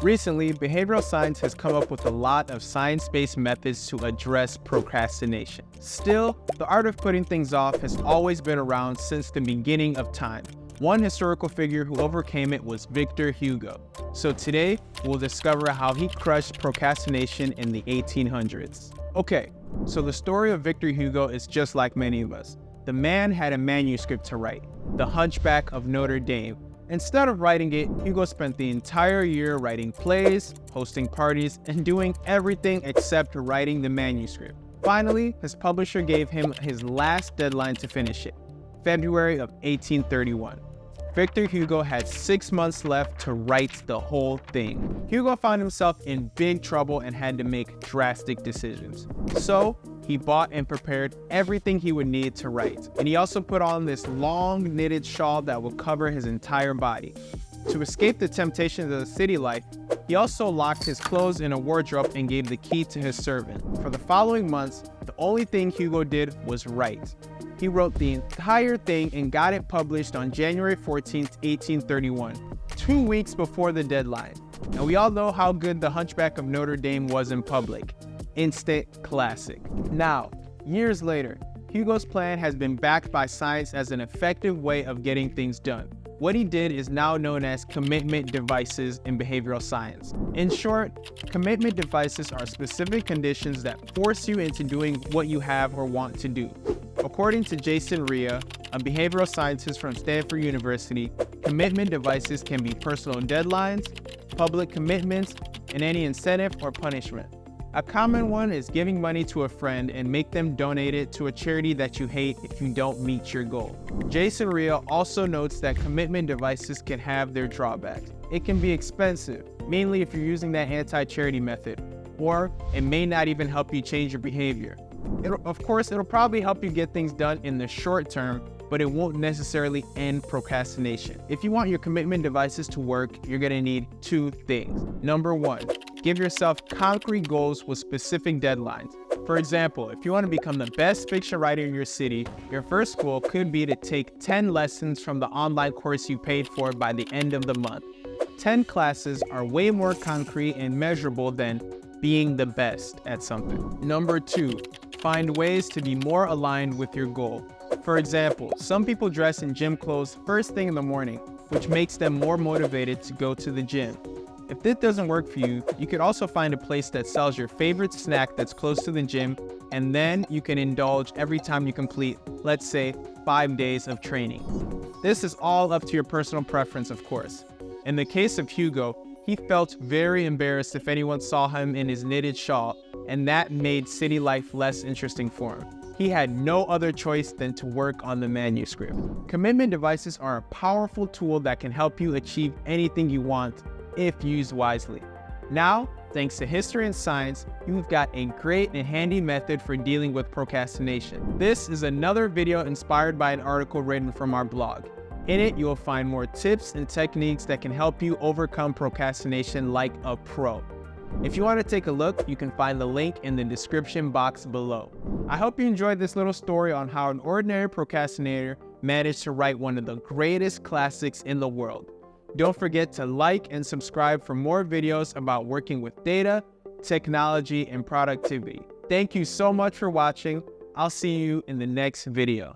Recently, behavioral science has come up with a lot of science-based methods to address procrastination. Still, the art of putting things off has always been around since the beginning of time. One historical figure who overcame it was Victor Hugo. So today, we'll discover how he crushed procrastination in the 1800s. Okay, so the story of Victor Hugo is just like many of us. The man had a manuscript to write, the Hunchback of Notre-Dame. Instead of writing it, Hugo spent the entire year writing plays, hosting parties, and doing everything except writing the manuscript. Finally, his publisher gave him his last deadline to finish it, February of 1831. Victor Hugo had 6 months left to write the whole thing. Hugo found himself in big trouble and had to make drastic decisions. So, he bought and prepared everything he would need to write. And he also put on this long knitted shawl that would cover his entire body. To escape the temptations of the city life, he also locked his clothes in a wardrobe and gave the key to his servant. For the following months, the only thing Hugo did was write. He wrote the entire thing and got it published on January 14, 1831, 2 weeks before the deadline. And we all know how good the Hunchback of Notre-Dame was in public. Instant classic. Now, years later, Hugo's plan has been backed by science as an effective way of getting things done. What he did is now known as commitment devices in behavioral science. In short, commitment devices are specific conditions that force you into doing what you have or want to do. According to Jason Rea, a behavioral scientist from Stanford University, commitment devices can be personal deadlines, public commitments, and any incentive or punishment. A common one is giving money to a friend and make them donate it to a charity that you hate if you don't meet your goal. Jason Rea also notes that commitment devices can have their drawbacks. It can be expensive, mainly if you're using that anti-charity method, or it may not even help you change your behavior. It'll probably help you get things done in the short term, but it won't necessarily end procrastination. If you want your commitment devices to work, you're gonna need 2 things. Number 1, give yourself concrete goals with specific deadlines. For example, if you want to become the best fiction writer in your city, your first goal could be to take 10 lessons from the online course you paid for by the end of the month. 10 classes are way more concrete and measurable than being the best at something. Number 2, find ways to be more aligned with your goal. For example, some people dress in gym clothes first thing in the morning, which makes them more motivated to go to the gym. If this doesn't work for you, you could also find a place that sells your favorite snack that's close to the gym, and then you can indulge every time you complete, let's say, 5 days of training. This is all up to your personal preference, of course. In the case of Hugo, he felt very embarrassed if anyone saw him in his knitted shawl, and that made city life less interesting for him. He had no other choice than to work on the manuscript. Commitment devices are a powerful tool that can help you achieve anything you want if used wisely. Now, thanks to history and science, you've got a great and handy method for dealing with procrastination. This is another video inspired by an article written from our blog. In it, you'll find more tips and techniques that can help you overcome procrastination like a pro. If you want to take a look, you can find the link in the description box below. I hope you enjoyed this little story on how an ordinary procrastinator managed to write one of the greatest classics in the world. Don't forget to like and subscribe for more videos about working with data, technology, and productivity. Thank you so much for watching. I'll see you in the next video.